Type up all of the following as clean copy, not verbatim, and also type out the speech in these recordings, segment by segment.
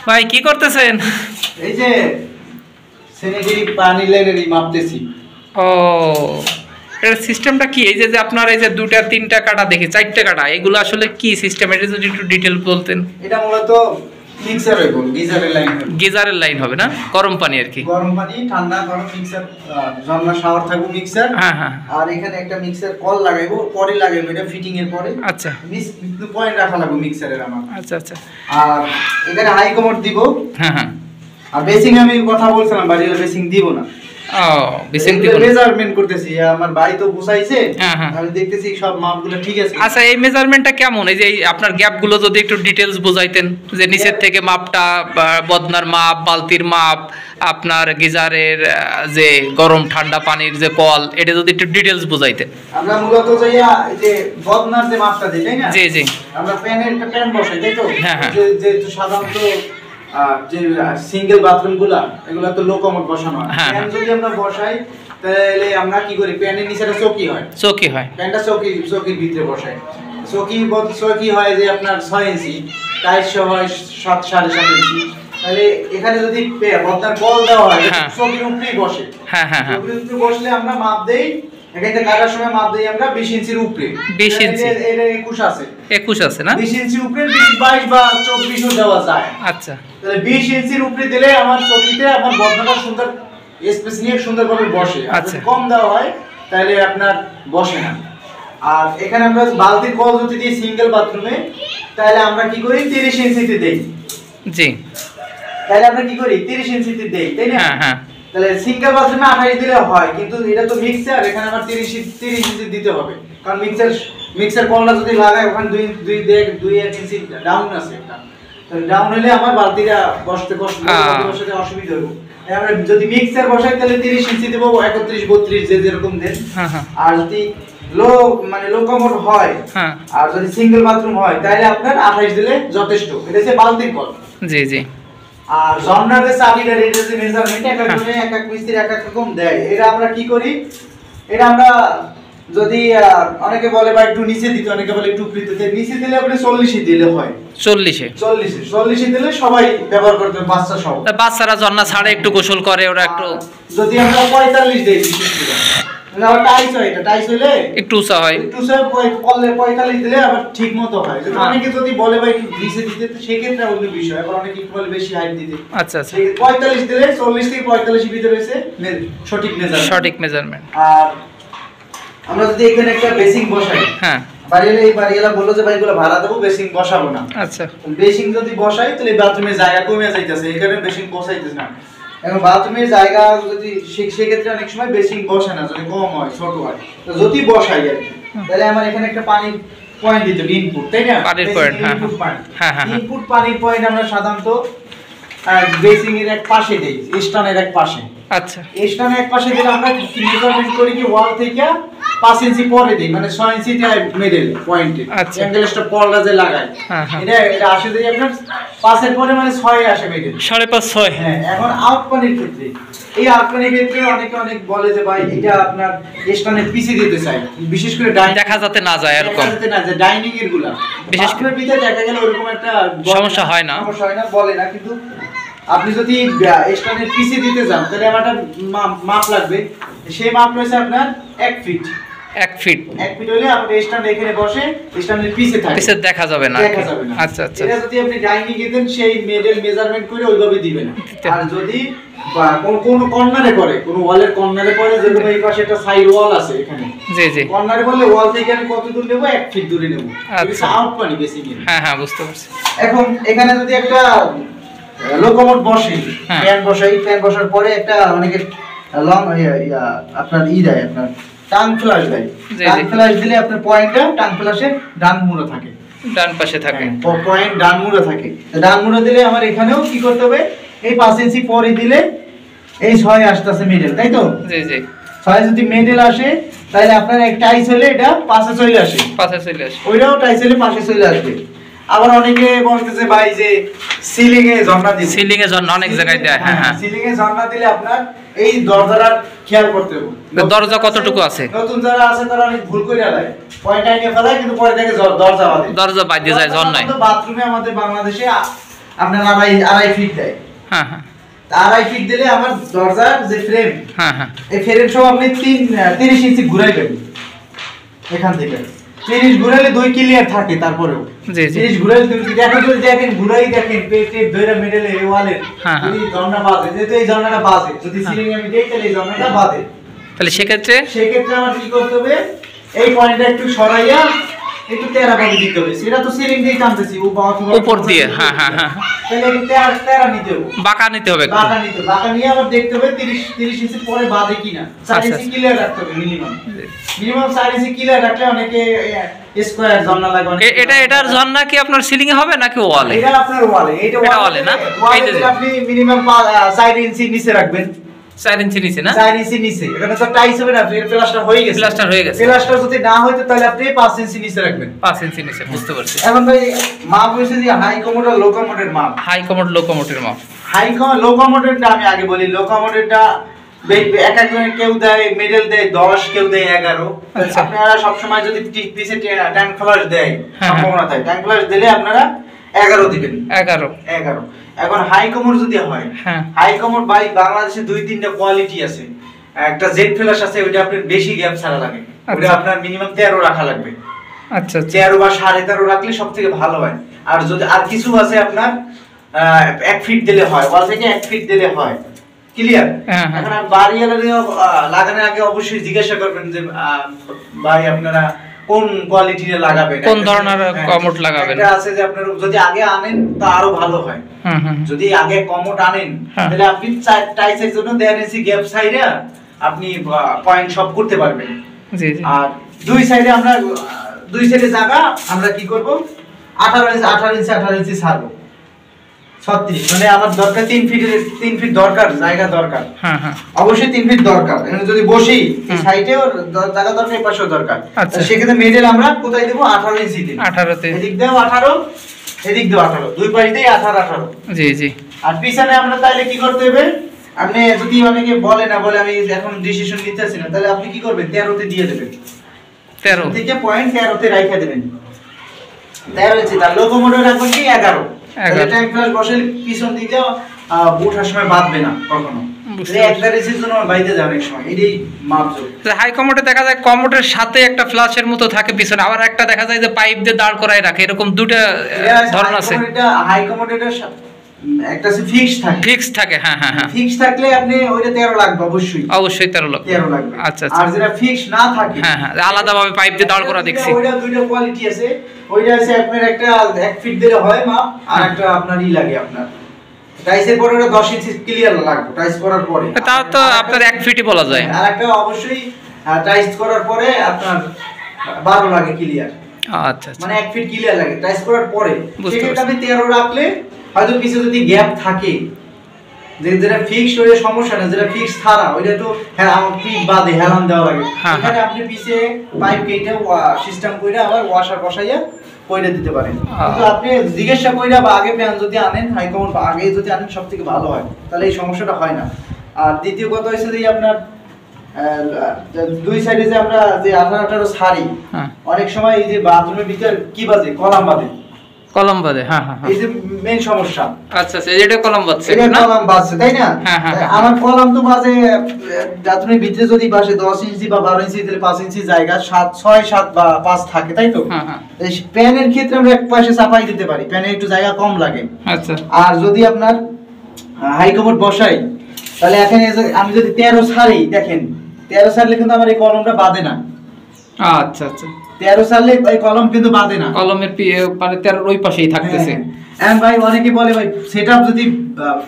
ভাই কি করতেছেন? এই যে স্যানিটারি পানি লেভেল মাপতেছি। ও, এর সিস্টেমটা কি? এই যে যে আপনার এই যে দুটা তিনটা কাটা দেখি, চারটে কাটা, এগুলো আসলে কি সিস্টেম? এটা যদি একটু ডিটেল বলতেন। এটা মূলত মিক্সার হইব, গিজারের লাইন হবে। গিজারের লাইন হবে না, গরম পানি আর কি। গরম পানি ঠান্ডা গরম মিক্সার, ঝর্ণা শাওয়ার থাকবে মিক্সার। হ্যাঁ হ্যাঁ। আর এখানে একটা মিক্সার কল লাগাইবো, পরে লাগাইবো এটা ফিটিং এর পরে। আচ্ছা, পয়েন্ট রাখা লাগবে মিক্সারের আমার। আচ্ছা আচ্ছা। আর এখানে হাই কমোড দিব। হ্যাঁ হ্যাঁ। আর বেসিং আমি কথা বলছিলাম বাড়িতে বেসিং দিব না। ও, বেসিং দিব না। মেজারমেন্ট করতেছি, আমার ভাই তো বুঝাইছে। হ্যাঁ হ্যাঁ। আমি দেখতেছি সব মাপগুলো ঠিক আছে। আচ্ছা, এই মেজারমেন্টটা কেমন? এই যে আপনার গ্যাপগুলো যদি একটু ডিটেলস বোঝাইতেন, যে নিচের থেকে মাপটা, বদনার মাপ, বালতির মাপ, আপনার গিজারের যে গরম ঠান্ডা পানির যে কল, এটা যদি একটু ডিটেলস বোঝাইতেন। আমরা মূলত যাইয়া এই যে বদনার যে মাপটা দিই, তাই না? জি জি। আমরা প্যানের একটা প্যান বসাই, তাই তো? হ্যাঁ হ্যাঁ। যে সাধারণত যে সিঙ্গেল বাথরুম গুলা এগুলা তো লো কমোড বসানো হয়। হ্যাঁ, প্যান যদি আমরা বসাই তাহলে আমরা কি করি, প্যানের নিচে একটা চৌকি হয়। চৌকি হয়। প্যানটা চৌকির ভিতরে বসাই। চৌকি হয় যে আপনার 6 ইঞ্চি, টাইস হয় 7.5 ইঞ্চি। তাহলে এখানে যদি বদনার কল দেওয়া হয়, চৌকির উপরেই বসে। হ্যাঁ হ্যাঁ হ্যাঁ। চৌকির উপরে বসলে আমরা মাপ দেই, এখানে কাটার সময় মাপ দেই আমরা 20 ইঞ্চির উপরে। 20 ইঞ্চি। এটা 21 আছে। 21 আছে না? 20 ইঞ্চি উপরে 22 বা 24ও দেওয়া যায়। আচ্ছা। তাহলে 20 ইঞ্চির উপরে দিলে আমার চৌকিতে আমার বদনাটা সুন্দর স্পেস নিয়ে সুন্দরভাবে বসে। আর যদি কম দেওয়া হয় তাহলে আপনার বসে না। আর এখানে আমরা বালতির কল যদি দিই সিঙ্গেল বাথরুমে, তাহলে আমরা কি করি 30 ইঞ্চিতে দেই। জি। তাহলে আমরা কি করি 30 ইঞ্চিতে দেই, তাই না? হ্যাঁ হ্যাঁ। তাহলে সিঙ্গেল বাথরুমে 28 দিলে হয়, কিন্তু এটা তো মিক্সার, এখানে আমার 30 ইঞ্চি দিতে হবে। কারণ মিক্সার কলটা যদি লাগাই ওখানে 2 ইঞ্চি ডাউন আছে একটা। তাহলে ডাউন হলে আমার বালতিটা বসতে অসুবিধা হবে। আমরা যদি মিক্সার বসাই তাহলে 30 ইঞ্চি দেব, 31 32 যে যেরকম দেন। আর যদি লো কমোড হয়, আর যদি সিঙ্গেল বাথরুম হয় তাহলে আপনার 28 দিলে যথেষ্ট। এটা হচ্ছে বালতির কল। জি জি। আর জর্নার যে চাবিটা, এটা যে মেজারমেন্ট এক এক মিস্ত্রি এক এক রকম দেয়। এটা আমরা কি করি, এটা আমরা যদি অনেকে বলে বা একটু নিচে দিতে, অনেকে বলে একটু উপরে দিতে। নিচে দিলে আপনি 40 দিলে হয়। 40 দিলে সবাই ব্যবহার করতে, বাচ্চা সহ। বাচ্চারা জন্না ছাড়ে একটু গোসল করে, ওরা একটু। যদি আমরা 45 দেই, আবার টাইস হয়, এটা টাইস হইলে একটু উঁচা হয়, একটু উঁচা 45 দিলে আবার ঠিক মতো হয়। যদি অনেকে যদি বলে ভাই একটু নিচে দিতে, তো সেই ক্ষেত্রে অন্য বিষয়। আবার অনেকে একটু বলে বেশি হাইট দিতে। আচ্ছা আচ্ছা। 45 দিলে 40 থেকে 45 এর ভিতরে হইছে সঠিক মেজারমেন্ট। আর আমরা যদি এখানে একটা বেসিং বসাই, হ্যাঁ, বাড়িওয়ালা বললো যে ভাই এগুলো ভাড়া দেবো, বেসিং বসাবো না। আচ্ছা। বেসিং যদি বসাই তাহলে বাথরুমের জায়গা কমে যাইতেছে, এখানে বেসিং বসাইতেছে না। এখন বাথরুমের জায়গা যদি সেক্ষেত্রে অনেক সময় বেসিং বসে না, যদি কম হয়, ছোট হয়। তো যদি বসাই আর কি, তাহলে আমার এখানে একটা পানির পয়েন্ট দিতে হবে, ইনপুট, তাই না? পানির পয়েন্ট, হ্যাঁ হ্যাঁ। ইনপুট পানির পয়েন্ট আমরা সাধারণত বেসিং এর এক পাশে দেই, স্টানের এক পাশে। আচ্ছা। স্টানের এক পাশে দিলে আমরা মেজারমেন্ট করি কি ওয়াল থেকে 5 ইঞ্চি পরে দিই, মানে 6 ইঞ্চি মিডল পয়েন্টে অ্যাঙ্গেল স্টপ পলটা যে লাগাই, এটা আসে দেই আপনার 5 এর পরে, মানে 6 এ আসে মিডল, 5.5 6। হ্যাঁ। এখন আউট পানির ক্ষেত্রে, এই আউট পানির ক্ষেত্রে অনেক বলে যে ভাই এটা আপনার স্টানের পিছে দিতে চাই, বিশেষ করে দেখা যাতে না যায়, এরকম ডাইনিং এর গুলা, বিশেষ করে ভিতরে দেখা গেল ওরকম একটা সমস্যা হয় না বলে না। কিন্তু আপনি যদি স্টানের পিছে দিতে যান তাহলে আমার একটা মাপ লাগবে। সেই মাপ রয়েছে আপনার 1 ফিট। 1 ফিট হলে আপনি স্ট্যান্ড এখানে বসে স্ট্যান্ডের পিছে থাকে, পিছে দেখা যাবে না। আচ্ছা আচ্ছা। এটা যদি আপনি ডাইনিং এ দেন, সেই মিডল মেজারমেন্ট করে ওইভাবে দিবেন। আর যদি কোন কর্নারে পড়ে, কোন ওয়ালের কর্নারে পড়ে, যেরকম এই পাশে একটা সাইড ওয়াল আছে এখানে, জি জি, কর্নারে বললে ওয়াল থেকে আমি কত দূর নেব, 1 ফিট দূরে নেব। এটা আউট পানি বেসিং এর। হ্যাঁ হ্যাঁ, বুঝতে পারছি। এখন এখানে যদি একটা লোকোমোট বসে, ফ্যান বসাই, ফ্যান বসার পরে একটা অনেকে লং আপনার দেয়, আপনার টাং ফ্ল্যাশ দেয়। টাং ফ্ল্যাশ দিলে আপনার পয়েন্টটা টাং ফ্ল্যাশের ডান মুড়ো থাকে, ডান পাশে থাকে, পয়েন্ট ডান মুড়ো থাকে। ডান মুড়ো দিলে আমার এখানেও কি করতে হবে, এই 5 ইঞ্চি পরে দিলে এই 6 আসতেছে মিডল, তাই তো? জি জি। 6 যদি মিডল আসে তাহলে আপনার একটা টাইস হলে এটা পাশে চলে আসে, ওইটাও টাইস হলে পাশে চলে আসবে। আবার অনেকে বলতেছে ভাই যে সিলিং এ ঝর্ণা দিই, সিলিং এ ঝর্ণা অনেক জায়গায় দেয়। হ্যাঁ হ্যাঁ, সিলিং এ ঝর্ণা দিলে আপনার এই দরজাটার খেয়াল করতে হবে, দরজা কতটুকু আছে। নতুন যারা আছে তারা অনেক ভুল করে দেয়, পয়েন্ট আইনে ফেলায়, কিন্তু পরে থেকে দরজা বাঁধে যায় ঝর্ণায়। বাথরুমে আমাদের বাংলাদেশে আপনার আড়াই ফিট দেয়। হ্যাঁ হ্যাঁ, আড়াই ফিট দিলে আমার দরজার যে ফ্রেম, হ্যাঁ হ্যাঁ, এই ফ্রেম সহ আপনি 30 ইঞ্চি ঘুরাইবেন এখান থেকে। 30 ঘুরাইলে 2 ক্লিয়ার থাকে তারপরেও। জি জি, 30 ঘুরাইলে তুমি দেখো, যদি দেখেন ঘুরাই দেখেন পেটে ধরে মিডলে এই ওয়ালে হ্যাঁ, যদি ঝর্ণা বাজে, যেহেতু এই ঝর্ণাটা বাজে, যদি সিলিং আমি দেই তাহলে এই ঝর্ণাটা বাজে। তাহলে সেক্ষেত্রে সেক্ষেত্রে আমার কি করতে হবে, এই পয়েন্টটা একটু সরাইয়া একটু তেরা ভাবে দিতে হবে। সেটা তো সিলিং দিয়ে টানতেছি উপর দিয়ে, হ্যাঁ হ্যাঁ হ্যাঁ, তাহলে একটু তেরা নিতে হবে, বাঁকা নিতে হবে একটু। বাঁকা নিতে হবে। বাঁকা নিয়ে আবার দেখতে হবে 30 ইঞ্চি পরে বাঁধে কিনা। 4 ইঞ্চি ক্লিয়ার রাখতে হবে মিনিমাম। 4 ইঞ্চি ক্লিয়ার রাখলে অনেকে স্কয়ার ঝর্ণা লাগে অনেকে। এটার ঝর্ণা কি আপনার সিলিং এ হবে নাকি ওয়ালে? এটা আপনার ওয়ালে। এটা ওয়ালে না, ওয়ালে আপনি মিনিমাম 4 ইঞ্চি নিচে রাখবেন। 4 ইঞ্চি নিচে না, 4 ইঞ্চি নিচে। এখানে তো টাইস হবে না, প্লাস্টার হয়ে গেছে। প্লাস্টার হয়ে গেছে। প্লাস্টার যদি না হইতো তাহলে আপনি 5 ইঞ্চি নিচে রাখবেন। 5 ইঞ্চি নিচে, বুঝতে পারছি। এখন ভাই মাপ হইছে যে হাই কমোড আর লো কমোডের মাপ। হাই কমোড লো কমোডের মাপ। লো কমোডেরটা আমি আগে বলি। লো কমোডেরটা এক একজনের কেউ দেয় মিডল দেয় 10, কেউ দেয় 11। আচ্ছা। আপনারা সব সময় যদি পিছে ট্যাঙ্ক ফ্লাশ দেয়, হ্যাঁ, সম্ভাবনা থাকে ট্যাঙ্ক ফ্লাশ দিলে আপনারা 11 দিবেন। 11। এখন হাই কমোড যদি হয়, হ্যাঁ, হাই কমোড ভাই বাংলাদেশে 2-3টা কোয়ালিটি আছে। একটা জেড ফ্ল্যাশ আছে, ওইটা আপনার বেশি গ্যাপ ছাড়া লাগে। ওইটা আপনার মিনিমাম 13 রাখা লাগবে। আচ্ছা আচ্ছা, 13 বা 13.5 রাখলে সবথেকে ভালো হয়। আর যদি আর কিছু আছে আপনার 1 ফিট দিলে হয়, ওয়াল থেকে 1 ফিট দিলে হয়। ক্লিয়ার? হ্যাঁ, হ্যাঁ। এখন বাড়িওয়ালা লাগানোর আগে অবশ্যই জিজ্ঞাসা করবেন যে ভাই আপনারা কোন কোয়ালিটির লাগাবেন, কোন ধরনের কমোড লাগাবেন। এটা আছে যে আপনারা যদি আগে আনেন তা আরো ভালো হয়। হুম হুম, যদি আগে কমোড আনেন হ্যাঁ। তাহলে আপনি টাইসের জন্য 1.5 ইঞ্চি গ্যাপ সাইডে আপনি পয়েন্ট সব করতে পারবেন। জি জি, আর দুই সাইডে আমরা দুই সাইডে জায়গা আমরা কি করব, 18 ইঞ্চি ছাড়বো। 36 মানে আমার দরকার 3 ফিট দরকার, জায়গা দরকার। হ্যাঁ হ্যাঁ, অবশ্যই 3 ফিট দরকার। এখানে যদি বসি এই সাইডেও জায়গা দরকার, এই পাশেও দরকার। আচ্ছা। সেক্ষেত্রে মিডল আমরা কোথায় দেব, 18 ইঞ্চি দেব। 18 তে, এদিক দিয়েও 18, এদিক দিয়েও 18, দুই পাশ দিয়ে 18। জি জি। আর পিছনে আমরা তাইলে কি করতে হবে, আপনি যদি অনেকে বলে না বলে আমি এখন ডিসিশন নিতেছি না, তাহলে আপনি কি করবেন, 13 তে দিয়ে দেবেন। 13 থেকে পয়েন্ট 13 তে রাখা দেবেন। 13 ইঞ্চি। তার লোগো মোডে রাখবেন কি 11। তাহলে ট্যাঙ্ক ফ্লাশ বসালে পিছন দিকে ওঠার সময় বাঁধবে না কখনো। এই 1.5 ইঞ্চির জন্য বাইতে যায় অনেক সময়, এটাই মাপজোক। হাই কমোডে দেখা যায় কমোডের সাথে একটা ফ্ল্যাশের মতো থাকে পিছনে, আবার একটা দেখা যায় যে পাইপ দিয়ে দাঁড় করায় রাখে, এরকম দুটো ধরন আছে। এটা হাই কমোডের একটা আছে ফিক্স থাকে। ফিক্স থাকে, হ্যাঁ হ্যাঁ হ্যাঁ, ফিক্স থাকলে আপনি ওইটা 13 লাগবে অবশ্যই। অবশ্যই 13 লাগবে। 13 লাগবে। আচ্ছা আচ্ছা। আর যেটা ফিক্স না থাকে, হ্যাঁ হ্যাঁ, আলাদাভাবে পাইপ দিয়ে দাঁড় করা দেখছি। ওইটা দুইটা কোয়ালিটি আছে। ওইটা আছে আপনার একটা 1 ফিট দিলে হয় মাপ, আর একটা আপনার লাগে আপনার টাইসের পরে ওটা 10 ইঞ্চি ক্লিয়ার লাগবে টাইস করার পরে। তা তো আপনার 1 ফিটই বলা যায়। আর একটা অবশ্যই টাইস করার পরে আপনার 12 লাগে ক্লিয়ার। আচ্ছা আচ্ছা, মানে 1 ফিট ক্লিয়ার লাগে টাইস করার পরে। বুঝতে সেক্ষেত্রে আপনি পারছি। 13 রাখলে হয়তো পিছে যদি গ্যাপ থাকে, যেটা ফিক্সড ওইটা সমস্যা না, যেটা ফিক্স ছাড়া ওইটা তো হ্যাঁ আমার ফিট বাদে হেলান দেওয়া লাগে। হ্যাঁ, এখানে আপনি পিছে পাইপ কেটে সিস্টেম কইরা আবার ওয়াশার বসাইয়া কইরা দিতে পারেন। কিন্তু আপনি জিজ্ঞাসা কইরা বা আগে প্যান যদি আনেন, হাই কমন আগে যদি আনেন সবথেকে ভালো হয়, তাহলে এই সমস্যাটা হয় না। আর দ্বিতীয় কথা হইছে যে আপনার দুই সাইডে যে আমরা যে 18 ছাড়ি, হ্যাঁ, অনেক সময় এই যে বাথরুমের ভিতর কি বাজে, কলাম বাজে। কলম বাদে, হ্যাঁ হ্যাঁ হ্যাঁ, এই যে মেইন সমস্যা। আচ্ছা আচ্ছা, এটা কলম বাদছে এটা না? কলাম বাজছে তাই না? হ্যাঁ, হ্যাঁ, হ্যাঁ। আমার কলাম তো বাজে বাথরুমের ভিতরে যদি বাজে 10 ইঞ্চি বা 12 ইঞ্চি দিলে 5 ইঞ্চি জায়গা 6 7 বা 5 থাকে তাই তো? হ্যাঁ হ্যাঁ, এই প্যানের ক্ষেত্রে আমরা এক পাশে চাপাই দিতে পারি, প্যানে একটু জায়গা কম লাগে। আচ্ছা আর যদি আপনার হাই কমোড বসাই, তাহলে এখানে আমি যদি 13 ছাড়ি, দেখেন 13 ছাড়লে কিন্তু আমার এই কলমটা বাঁধে না। আচ্ছা আচ্ছা, 13 ছাড়লে এই কলম কিন্তু বাঁধে না, কলমের মানে 13 ওই পাশেই থাকতেছে। হ্যাঁ ভাই, অনেকে বলে ভাই সেটআপ যদি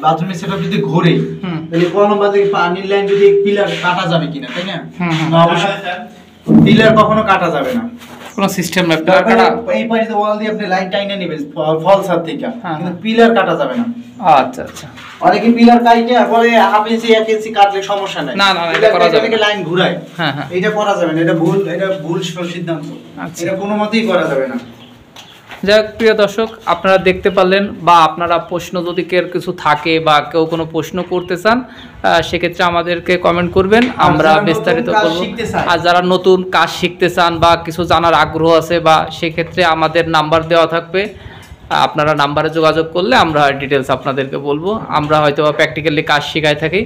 বাথরুমের সেটআপ যদি ঘোরে, হুম, তাহলে কলম বাদে পানির লাইন যদি পিলার কাটা যাবে কিনা, তাই না? হুম, হুম। না, অবশ্যই পিলার কখনো কাটা যাবে না। কোনো সিস্টেম নাই পিলার কাটা। এই পাশে ওয়াল দিয়ে আপনি লাইন টাইনে নেবেন ফল সাত থেকে, হ্যাঁ, কিন্তু পিলার কাটা যাবে না। আচ্ছা আচ্ছা, অনেকে পিলার কাটে বলে হাফ ইঞ্চি 1 ইঞ্চি কাটলে সমস্যা নাই। না, না, এটা করা যাবে না। লাইন ঘুরায়, হ্যাঁ হ্যাঁ, এটা করা যাবে না, এটা ভুল সিদ্ধান্ত। আচ্ছা। এটা কোনো মতেই করা যাবে না। যাই হোক, প্রিয় দর্শক, আপনারা দেখতে পারলেন, বা আপনারা প্রশ্ন যদি কেউ কিছু থাকে বা কেউ কোনো প্রশ্ন করতে চান, সেক্ষেত্রে আমাদেরকে কমেন্ট করবেন, আমরা বিস্তারিত বলবো। আর যারা নতুন কাজ শিখতে চান বা কিছু জানার আগ্রহ আছে, বা সেক্ষেত্রে আমাদের নাম্বার দেওয়া থাকবে, আপনারা নাম্বারে যোগাযোগ করলে আমরা ডিটেলস আপনাদেরকে বলবো। আমরা হয়তো প্র্যাকটিক্যালি কাজ শেখাই থাকি,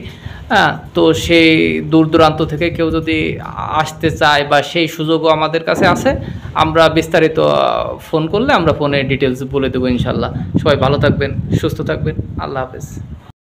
হ্যাঁ, তো সেই দূর দূরান্ত থেকে কেউ যদি আসতে চায় বা সেই সুযোগও আমাদের কাছে আছে, আমরা বিস্তারিত ফোন করলে আমরা ফোনে ডিটেলস বলে দেবো ইনশাল্লাহ। সবাই ভালো থাকবেন, সুস্থ থাকবেন, আল্লাহ হাফেজ।